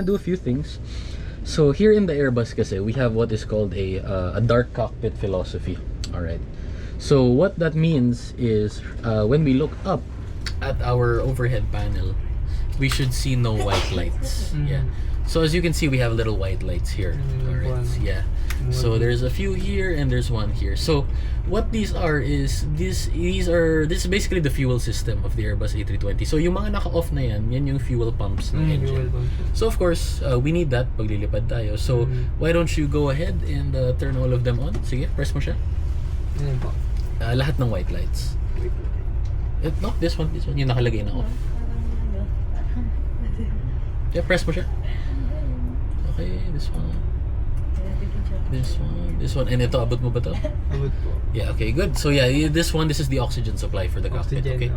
gonna do a few things. So here in the Airbus kasi, we have what is called a dark cockpit philosophy. Alright. So what that means is when we look up at our overhead panel, we should see no white lights. Yeah. So as you can see, we have little white lights here. Alright. Yeah. So there's a few here and there's one here. So what these are is this is basically the fuel system of the Airbus A320. So yung mga naka-off na yan yung fuel pumps ng engine. So of course, we need that pag lilipad tayo. So why don't you go ahead and turn all of them on? Sige, press mo siya. Lahat ng white lights. No, this one. Yung nakalagay na off. Yeah, press mo siya. Okay, this one, and ito, abot mo ba to? Abot po. Yeah, okay, good. So yeah, this is the oxygen supply for the cockpit, okay?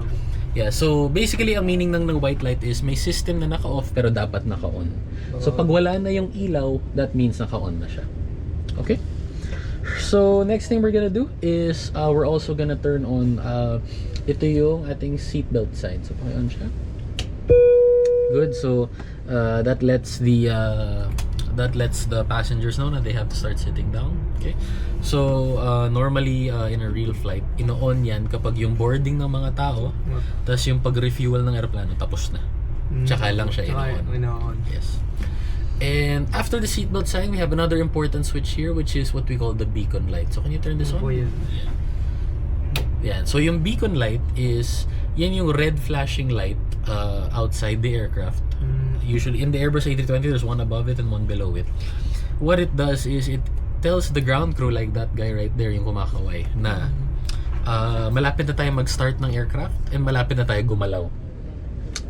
Yeah, so basically ang meaning ng white light is may system na naka-off pero dapat naka-on. So pag wala na yung ilaw, that means naka-on na siya. Okay? So next thing we're gonna do is we're also gonna turn on ito yung ating seatbelt sign. So paki-on siya. Good. So that lets the passengers know that they have to start sitting down. Okay. So normally in a real flight, ino-on yan kapag yung boarding ng mga tao, tas yung pag-refuel ng aeroplano tapos na. Tsaka lang siya ino-on. Yes. And after the seatbelt sign, we have another important switch here, which is what we call the beacon light. So can you turn this on? Yeah. Yeah. So yung beacon light is yan yung red flashing light outside the aircraft. Usually in the Airbus A320, there's one above it and one below it. What it does is it tells the ground crew, like that guy right there, yung kumakaway, na malapit na tayo mag-start ng aircraft and malapit na tayo gumalaw.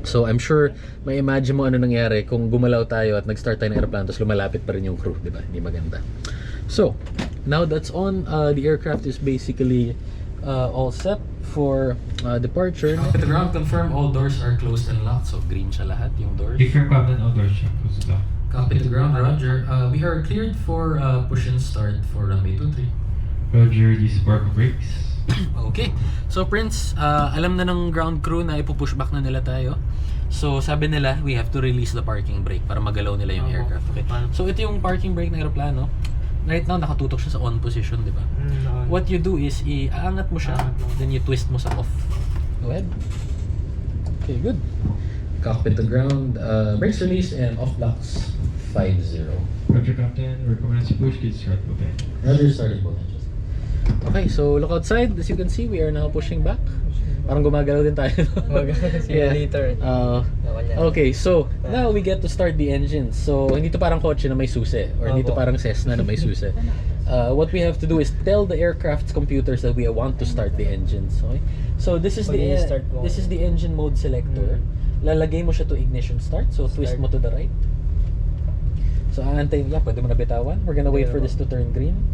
So I'm sure may imagine mo ano nangyari kung gumalaw tayo at nag-start tayo ng airplane tapos lumalapit pa rin yung crew, di ba? Hindi maganda. So now that's on, the aircraft is basically all set for departure. At the ground, confirm all doors are closed and locked. So green siya lahat yung doors. Confirm captain, all doors are closed and locked. Copy to ground, Roger. We are cleared for push and start for runway 23. Roger, these parking brakes. Okay. So Prince, alam na ng ground crew na ipupush back na nila tayo. So sabi nila, we have to release the parking brake para magalaw nila yung aircraft. Okay. So ito yung parking brake ng aeroplano. Right now, nakatutok siya sa on position, di ba? What you do is, iaangat mo siya, then you twist mo sa off. Go ahead. Okay, good. Cockpit to ground, brakes release, and off blocks 50. Roger, captain. Recommend push, get start open. Roger, started both engines. Okay, so look outside. As you can see, we are now pushing back. Parang gumagalaw din tayo. Simulator. Okay, so now we get to start the engines. So hindi to parang kotse na may susi or hindi to parang Cessna na may susi. What we have to do is tell the aircraft's computers that we want to start the engines. Okay? So this is the engine mode selector. Lalagay mo siya to ignition start. So twist mo to the right. So aantayin niya, pwede mo na bitawan. We're gonna wait for this to turn green.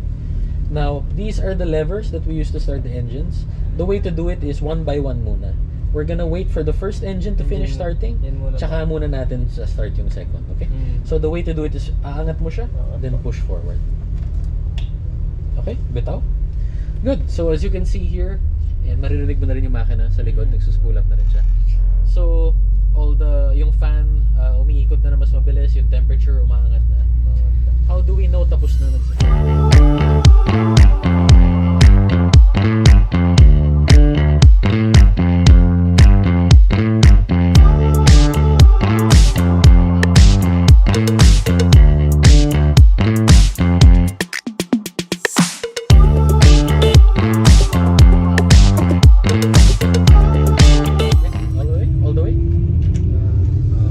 Now, these are the levers that we use to start the engines. The way to do it is one by one muna. We're gonna wait for the first engine to finish starting. Tsaka muna natin sa start yung second. Okay? So the way to do it is aangat mo siya, then push forward. Okay? Bitaw? Good. So as you can see here, and maririnig mo na rin yung makina sa likod, nagsuspool up na rin siya. So yung fan umiikot na mas mabilis, yung temperature umaangat na. How do we know tapos na all the way?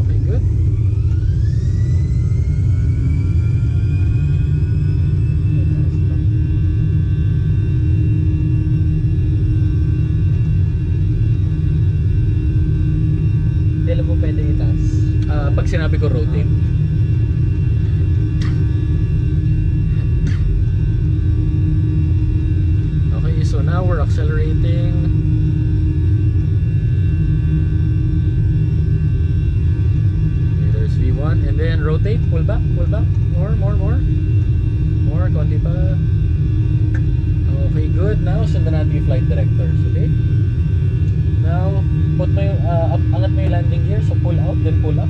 Okay, good. Kailan mo pwede itaas? Pag sinabi ko rotate. Okay, so now we're accelerating. Okay, there's V1 and then rotate, pull back, more, konti pa. Okay, good. Now sundan natin yung flight directors, okay? Now, put mo yung, angat mo yung landing gear, so pull out, then pull up.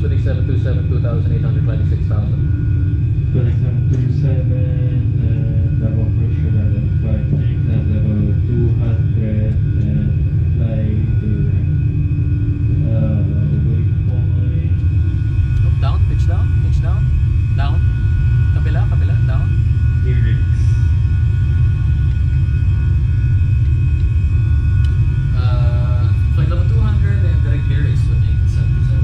Sputnik 727, 2,826,000. Sputnik 727, level approach to level 5, take that level 200 and fly direct. Waypoint. Oh, down, pitch down, down. Kabila, down. Lyrics. Flight level 200 and direct lyrics with 877.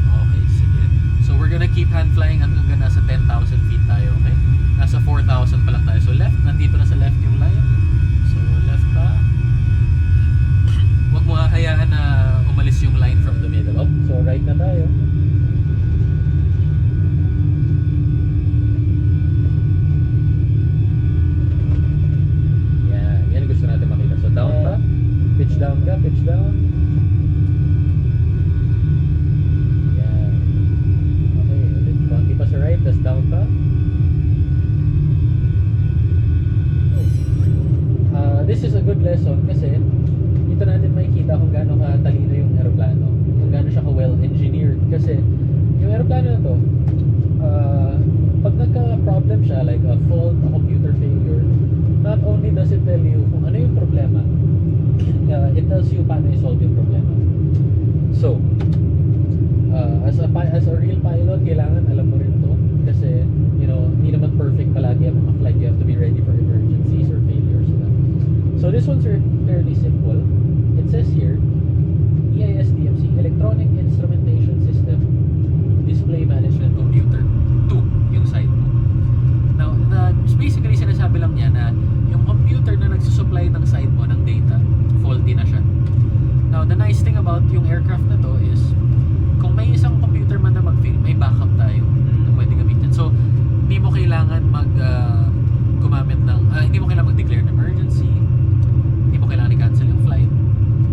Okay, sige. So we're gonna keep hand flying hanggang nasa 10,000 feet tayo, okay? Nasa 4,000 pa lang tayo. So left, nandito na sa left yung line. So left pa. Huwag mo hahayaan na umalis yung line from the middle. Oh, so right na tayo. Yan gusto natin makita. So down pa. Pitch down ka, pitch down. Yan. Okay, ulit. Konti pa sa right, tas down pa. This is a good lesson kasi dito natin makikita kung gaano katalino yung aeroplano, kung gaano siya ka-well engineered. Kasi yung aeroplano na to, pag nagka-problem siya, like a fault, a computer failure, not only does it tell you kung ano yung problema, it tells you paano i-solve yung problema. So, as a real pilot, kailangan alam mo rin to kasi, you know, hindi naman perfect palagi ang mga flight. You have to be ready for emergencies or failures. So this one's fairly simple. It says here, EIS-DMC, Electronic Instrumentation System, Display Management Computer 2, yung side mo. Now, basically sinasabi lang niya na yung computer na nagsusupply ng side mo ng data, faulty na siya. Now, the nice thing about yung aircraft na to is, kung may isang computer man na mag-fail, may backup tayo na pwede gamitin. So, hindi mo kailangan gumamit ng, hindi mo kailangan mag-declare ng emergency, hindi mo kailangan i-cancel yung flight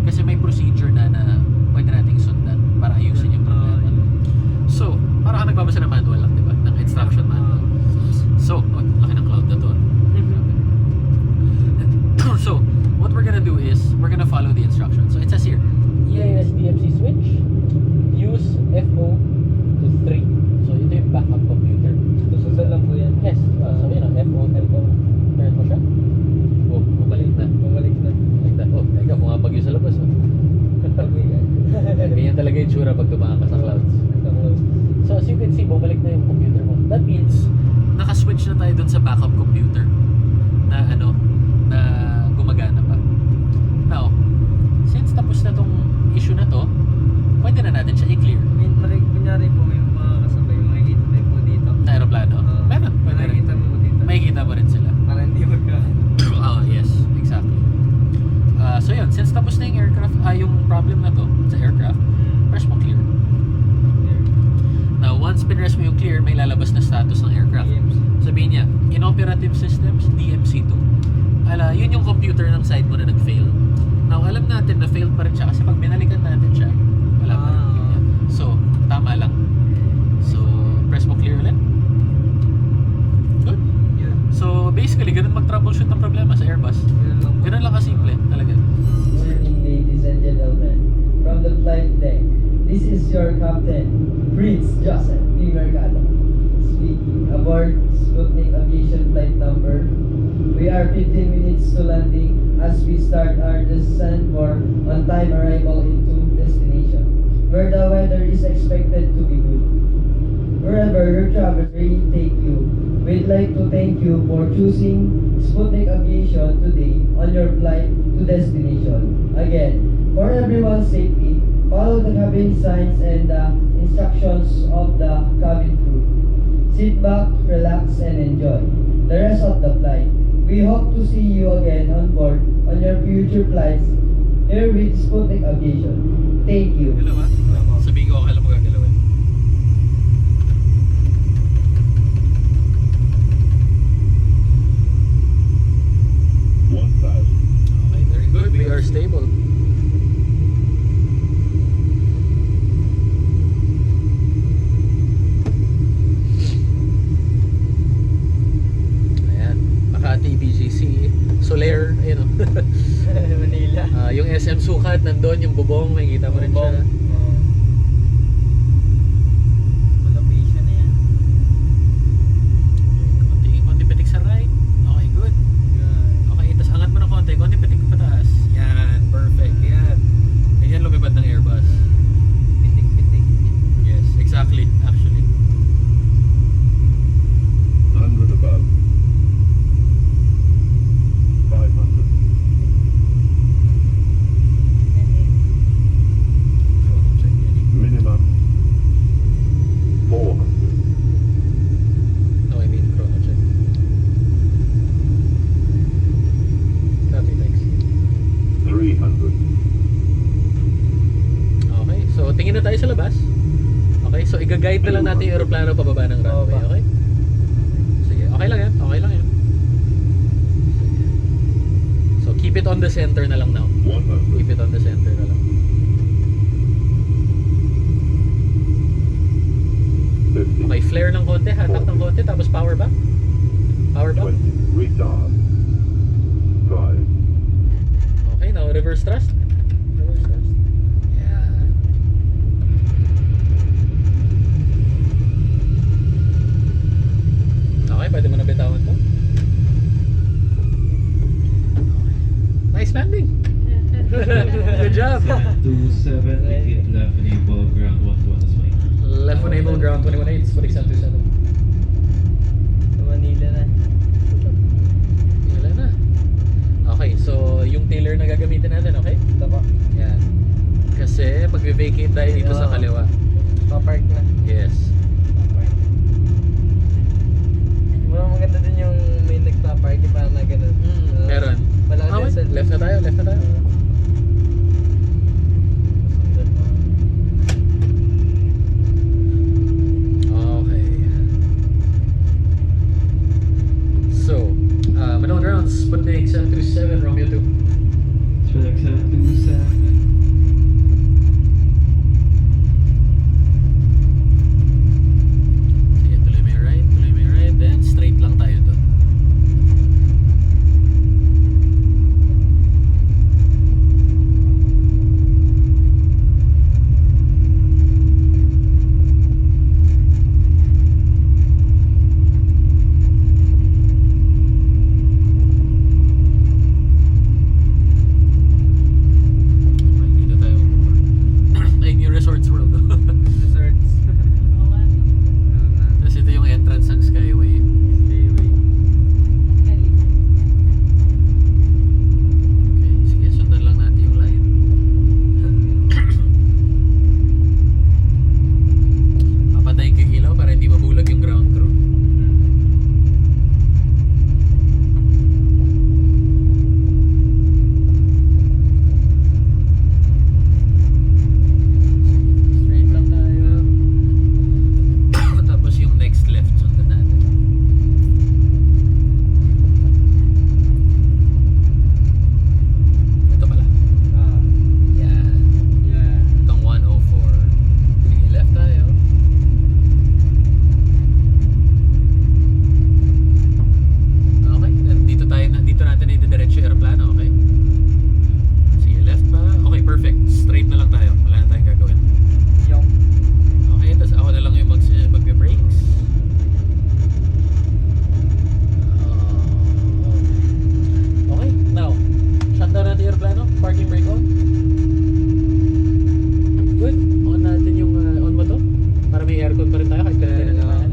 kasi may procedure na pwede nating sundan para ayusin yung problema. So, parang nagbabasa ng manual lang, di ba? Ng instruction manual. So, laki ng cloud na to. So, what we're gonna do is, we're gonna follow the instructions. So, it says here, EIS-DMC switch, use FO to 3. So, ito yung backup computer. Susunod lang po yan. Yes. So, yun ang FO. Turn mo siya. Oh, bumalik na. Like that. Oh, teka, bumabagyo sa labas. Oh. Ganyan talaga yung tsura pag dumaan ka sa clouds. So as you can see, bumalik na yung computer mo. That means, naka-switch na tayo dun sa backup computer na na gumagana pa. Now, since tapos na tong issue na to, pwede na natin siya i-clear. Kunyari po may mga kasabay, makikita tayo po dito. Na aeroplano? Meron, pwede rin. Makikita mo po dito. Makikita mo rin sila. Para hindi magka... Oh, yes, exactly. So yun, since tapos na yung aircraft, yung problem na to sa aircraft, press mo clear. Now, once pinress mo yung clear, may lalabas na status ng aircraft. Sabihin niya, inoperative systems, DMC2. Yun yung computer ng side mo na nag-fail. Now, alam natin na failed pa rin siya kasi pag binalikan natin siya, wala pa rin yun yan. So, tama lang. So, press mo clear ulit. Good. Yeah. So, basically, ganun mag-troubleshoot ng problema sa Airbus. Ganun lang kasimple, talaga. Morning, ladies and gentlemen. From the flight deck, this is your captain, Prince Joseph P. Mercado, speaking aboard Sputnik Aviation Flight Number. We are 15 minutes to landing as we start our descent for on-time arrival into destination, where the weather is expected to be good. Wherever your travels may take you, we'd like to thank you for choosing Sputnik Aviation today on your flight to destination. Again, for everyone's safety, follow the cabin signs and the instructions of the cabin crew. Sit back, relax, and enjoy the rest of the flight. We hope to see you again on board on your future flights here with Sputnik Aviation. Thank you. Hello, ha? Sabihin ko, kailan mo gagalawin. Okay, very good. We are stable. Ayan, Makati BGC Soler, ayun o. Manila. Yung SM Sukat. sukat, nandoon yung bubong, makikita mo rin siya. Malapit siya na yan. Konti pitik sa right. Okay, good. Okay, tapos angat mo ng konti pitik pataas. Yan, perfect. Yan. Ganyan lumipad ng Airbus. Pitik-pitik. Yes, exactly, actually. 100 above. 500. Minimum 400. No, I mean chrono check. Copy, thanks. 300. Okay, so tingin na tayo sa labas. Okay, so i-guide na lang natin yung aeroplano pababa ng runway, okay? Sige, okay lang yan. Okay lang yan. Sige. So keep it on the center na lang now. 100. Keep it on the center na lang. 50. Okay, flare ng konti, hatak ng konti, tapos power back. Power back. 20. Retard. 5. Okay, now reverse thrust. Reverse thrust. Yeah. Okay, pwede mo na bitawan to. Okay. Nice landing. Good job. 27, exit left enable ground 121 is fine. Left enable ground 21.8, for example 27. Sa Manila na. Wala na. Okay, so yung tailor na gagamitin natin, okay? Ito po. Yan. Kasi mag-vacate tayo dito sa kaliwa. Papark na. Yes. Papark. Diba maganda din yung may nagpapark parang na ganun. Meron. Malaki Okay, din sa left na tayo, left na tayo. Okay. So, Manila grounds, Sputnik 727, Romeo 2. Select 727. Sige, tuloy mo yung right, then straight lang tayo doon. Okay, dito tayo. Ay, New Resorts World. Resorts. Tapos ito yung entrance ng Skyway. Okay, sige, sundan lang natin yung line. Papatayin ko yung ilaw para hindi mabulag yung ground crew. Straight lang tayo. Tapos yung next left sundan natin. Ito pala. Yan. Itong 104. Sige, left tayo. Okay, dito tayo, dito natin i-diretso yung aeroplano, okay? Sige, left pa. Okay, perfect. Straight na lang tayo. Wala na tayong gagawin. Yung Okay, tapos ako na lang yung magbe-brakes. Okay, now, shutdown natin yung aeroplano. Parking brake on. Good. On natin yung, on mo to. Para may aircon pa rin tayo kahit kanina na naman.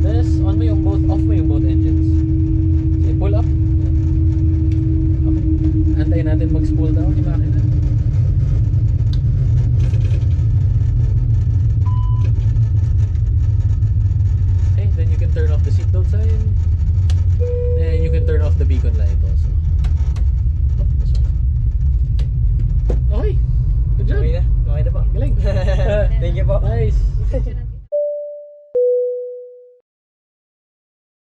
Tapos, on mo yung both, off mo yung both engines. Sige, pull up. Okay. Antayin natin mag-spool down yung makina. Okay, then you can turn off the seatbelt sign. Then you can turn off the beacon light also. Oh, this one. Okay. Good job. okay na. Okay na po. Galing. Thank you po. Nice.